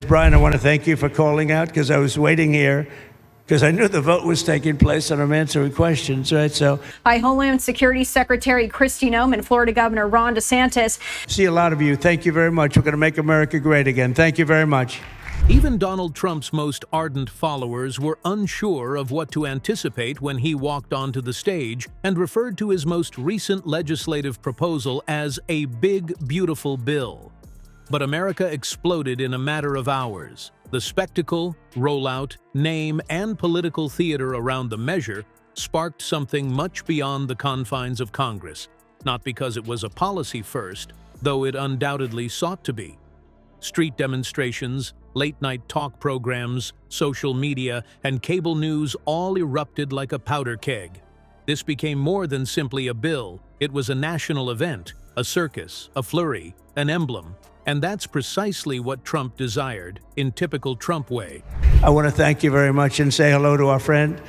Brian, I want to thank you for calling out because I was waiting here because I knew the vote was taking place and I'm answering questions, right? So, by Homeland Security Secretary Kristi Noem and Florida Governor Ron DeSantis. See a lot of you. Thank you very much. We're going to make America great again. Thank you very much. Even Donald Trump's most ardent followers were unsure of what to anticipate when he walked onto the stage and referred to his most recent legislative proposal as a big, beautiful bill. But America exploded in a matter of hours. The spectacle, rollout, name, and political theater around the measure sparked something much beyond the confines of Congress, not because it was a policy first, though it undoubtedly sought to be. Street demonstrations, late-night talk programs, social media, and cable news all erupted like a powder keg. This became more than simply a bill. It was a national event, a circus, a flurry, an emblem. And that's precisely what Trump desired, in typical Trump way. I want to thank you very much and say hello to our friend.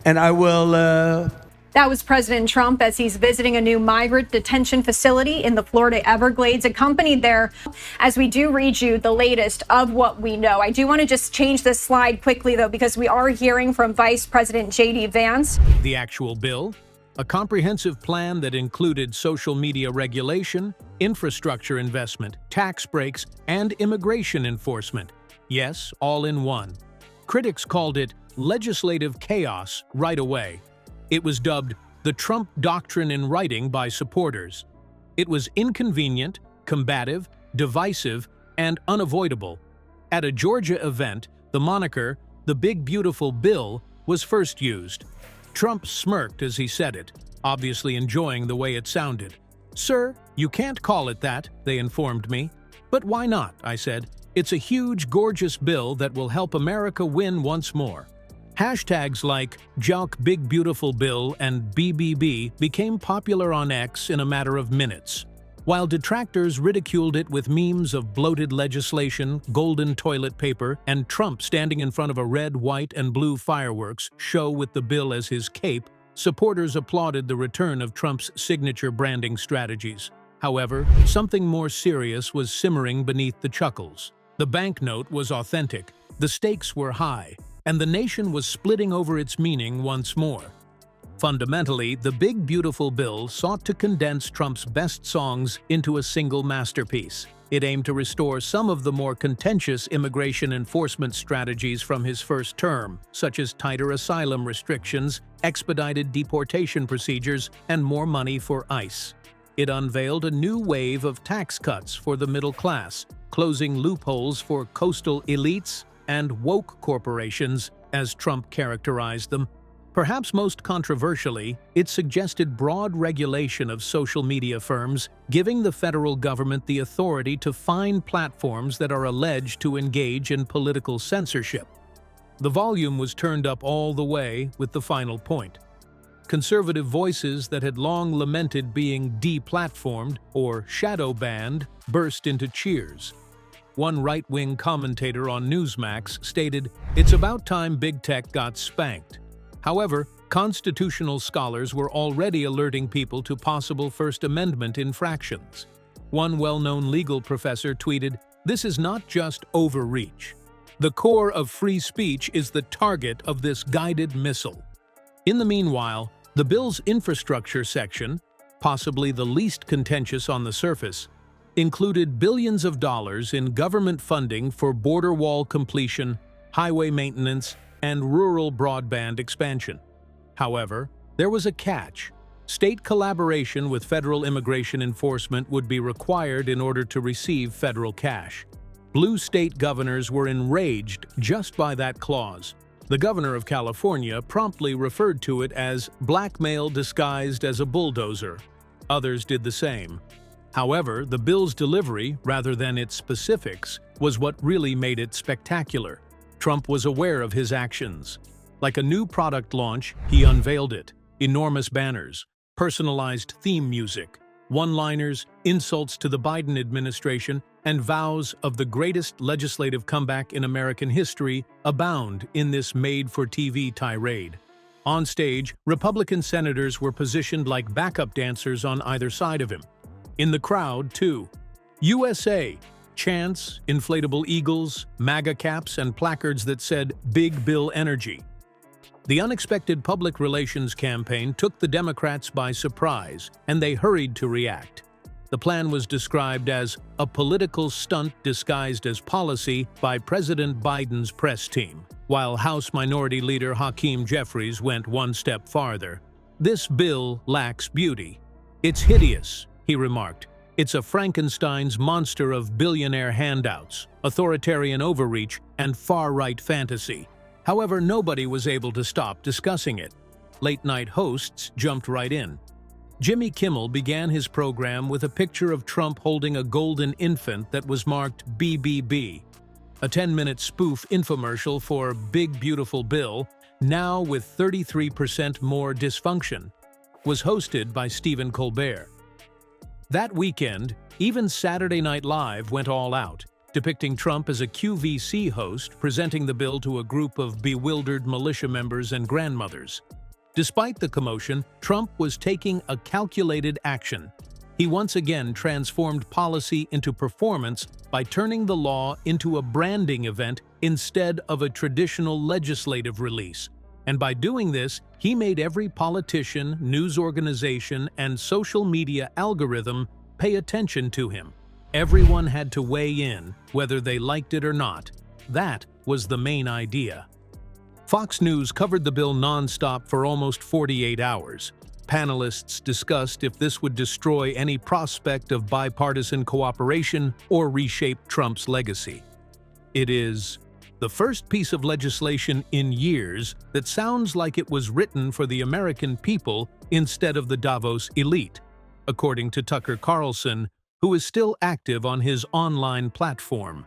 And I will... That was President Trump as he's visiting a new migrant detention facility in the Florida Everglades, accompanied there as we do read you the latest of what we know. I do want to just change this slide quickly, though, because we are hearing from Vice President J.D. Vance. The actual bill? A comprehensive plan that included social media regulation, infrastructure investment, tax breaks, and immigration enforcement. Yes, all in one. Critics called it legislative chaos right away. It was dubbed the Trump Doctrine in writing by supporters. It was inconvenient, combative, divisive, and unavoidable. At a Georgia event, the moniker, the Big Beautiful Bill, was first used. Trump smirked as he said it, obviously enjoying the way it sounded. "Sir, you can't call it that," they informed me. "But why not?" I said. "It's a huge, gorgeous bill that will help America win once more." Hashtags like Jalk Big Beautiful Bill and BBB became popular on X in a matter of minutes, while detractors ridiculed it with memes of bloated legislation, golden toilet paper, and Trump standing in front of a red, white, and blue fireworks show with the bill as his cape. Supporters applauded the return of Trump's signature branding strategies. However, something more serious was simmering beneath the chuckles. The banknote was authentic, the stakes were high, and the nation was splitting over its meaning once more. Fundamentally, the Big Beautiful Bill sought to condense Trump's best songs into a single masterpiece. It aimed to restore some of the more contentious immigration enforcement strategies from his first term, such as tighter asylum restrictions, expedited deportation procedures, and more money for ICE. It unveiled a new wave of tax cuts for the middle class, closing loopholes for coastal elites and woke corporations, as Trump characterized them. Perhaps most controversially, it suggested broad regulation of social media firms, giving the federal government the authority to fine platforms that are alleged to engage in political censorship. The volume was turned up all the way with the final point. Conservative voices that had long lamented being deplatformed or shadow banned burst into cheers. One right-wing commentator on Newsmax stated, "It's about time big tech got spanked." However, constitutional scholars were already alerting people to possible First Amendment infractions. One well-known legal professor tweeted, "This is not just overreach. The core of free speech is the target of this guided missile." In the meanwhile, the bill's infrastructure section, possibly the least contentious on the surface, included billions of dollars in government funding for border wall completion, highway maintenance, and rural broadband expansion. However, there was a catch. State collaboration with federal immigration enforcement would be required in order to receive federal cash. Blue state governors were enraged just by that clause. The governor of California promptly referred to it as blackmail disguised as a bulldozer. Others did the same. However, the bill's delivery, rather than its specifics, was what really made it spectacular. Trump was aware of his actions. Like a new product launch, he unveiled it. Enormous banners, personalized theme music, one-liners, insults to the Biden administration, and vows of the greatest legislative comeback in American history abound in this made-for-TV tirade. On stage, Republican senators were positioned like backup dancers on either side of him. In the crowd, too. USA, chants, inflatable eagles, MAGA caps, and placards that said Big Bill Energy. The unexpected public relations campaign took the Democrats by surprise, and they hurried to react. The plan was described as a political stunt disguised as policy by President Biden's press team, while House Minority Leader Hakeem Jeffries went one step farther. "This bill lacks beauty. It's hideous," he remarked. "It's a Frankenstein's monster of billionaire handouts, authoritarian overreach, and far-right fantasy." However, nobody was able to stop discussing it. Late-night hosts jumped right in. Jimmy Kimmel began his program with a picture of Trump holding a golden infant that was marked BBB. A 10-minute spoof infomercial for Big Beautiful Bill, now with 33% more dysfunction, was hosted by Stephen Colbert. That weekend, even Saturday Night Live went all out, depicting Trump as a QVC host presenting the bill to a group of bewildered militia members and grandmothers. Despite the commotion, Trump was taking a calculated action. He once again transformed policy into performance by turning the law into a branding event instead of a traditional legislative release. And by doing this, he made every politician, news organization, and social media algorithm pay attention to him. Everyone had to weigh in, whether they liked it or not. That was the main idea. Fox News covered the bill nonstop for almost 48 hours. Panelists discussed if this would destroy any prospect of bipartisan cooperation or reshape Trump's legacy. It is the first piece of legislation in years that sounds like it was written for the American people instead of the Davos elite, according to Tucker Carlson, who is still active on his online platform.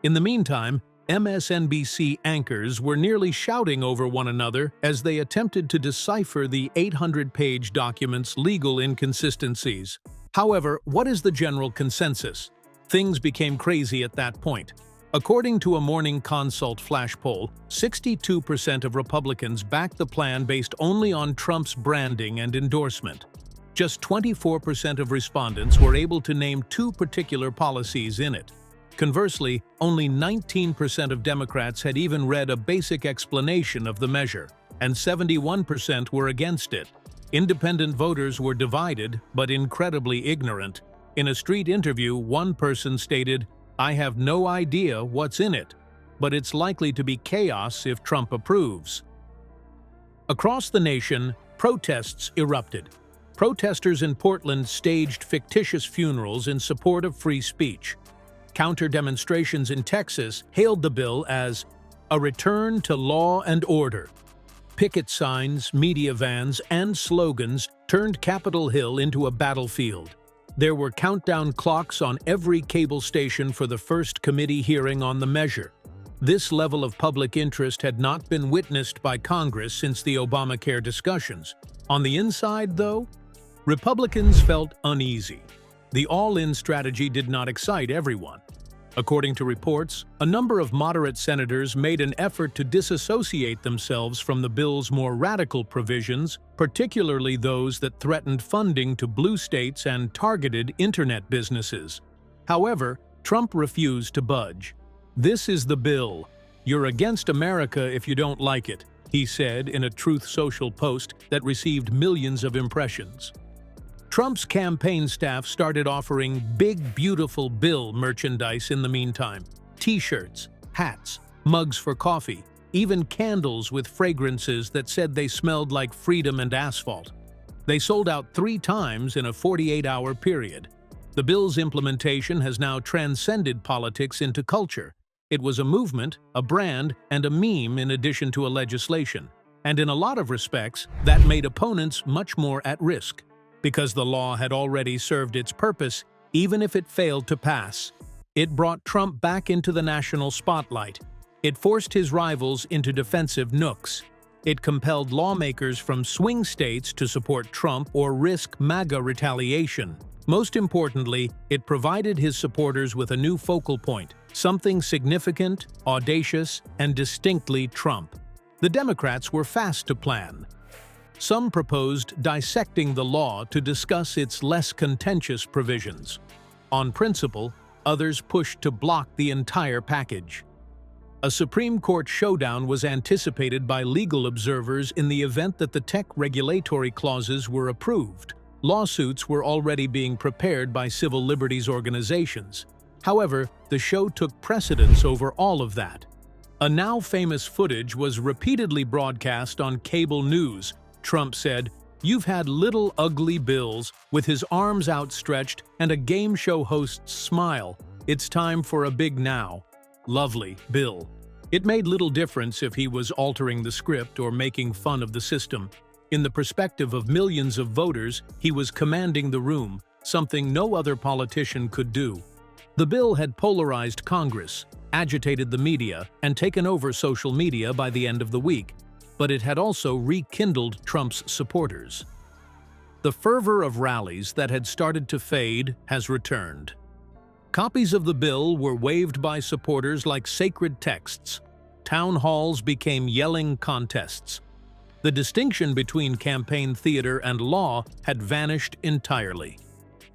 In the meantime, MSNBC anchors were nearly shouting over one another as they attempted to decipher the 800-page document's legal inconsistencies. However, what is the general consensus? Things became crazy at that point. According to a Morning Consult flash poll, 62% of Republicans backed the plan based only on Trump's branding and endorsement. Just 24% of respondents were able to name two particular policies in it. Conversely, only 19% of Democrats had even read a basic explanation of the measure, and 71% were against it. Independent voters were divided, but incredibly ignorant. In a street interview, one person stated, "I have no idea what's in it, but it's likely to be chaos if Trump approves." Across the nation, protests erupted. Protesters in Portland staged fictitious funerals in support of free speech. Counter-demonstrations in Texas hailed the bill as a return to law and order. Picket signs, media vans, and slogans turned Capitol Hill into a battlefield. There were countdown clocks on every cable station for the first committee hearing on the measure. This level of public interest had not been witnessed by Congress since the Obamacare discussions. On the inside, though, Republicans felt uneasy. The all-in strategy did not excite everyone. According to reports, a number of moderate senators made an effort to disassociate themselves from the bill's more radical provisions, particularly those that threatened funding to blue states and targeted internet businesses. However, Trump refused to budge. "This is the bill. You're against America if you don't like it," he said in a Truth Social post that received millions of impressions. Trump's campaign staff started offering Big Beautiful Bill merchandise in the meantime. T-shirts, hats, mugs for coffee, even candles with fragrances that said they smelled like freedom and asphalt. They sold out 3 times in a 48-hour period. The bill's implementation has now transcended politics into culture. It was a movement, a brand, and a meme in addition to a legislation. And in a lot of respects, that made opponents much more at risk. Because the law had already served its purpose, even if it failed to pass. It brought Trump back into the national spotlight. It forced his rivals into defensive nooks. It compelled lawmakers from swing states to support Trump or risk MAGA retaliation. Most importantly, it provided his supporters with a new focal point, something significant, audacious, and distinctly Trump. The Democrats were fast to plan. Some proposed dissecting the law to discuss its less contentious provisions. On principle, others pushed to block the entire package. A Supreme Court showdown was anticipated by legal observers in the event that the tech regulatory clauses were approved. Lawsuits were already being prepared by civil liberties organizations. However, the show took precedence over all of that. A now famous footage was repeatedly broadcast on cable news. Trump said, "You've had little ugly Bills," with his arms outstretched and a game show host's smile. "It's time for a big now. Lovely, Bill." It made little difference if he was altering the script or making fun of the system. In the perspective of millions of voters, he was commanding the room, something no other politician could do. The bill had polarized Congress, agitated the media, and taken over social media by the end of the week, but it had also rekindled Trump's supporters. The fervor of rallies that had started to fade has returned. Copies of the bill were waved by supporters like sacred texts. Town halls became yelling contests. The distinction between campaign theater and law had vanished entirely.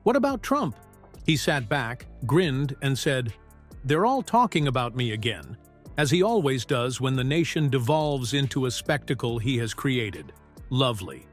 What about Trump? He sat back, grinned, and said, "They're all talking about me again," as he always does when the nation devolves into a spectacle he has created. Lovely.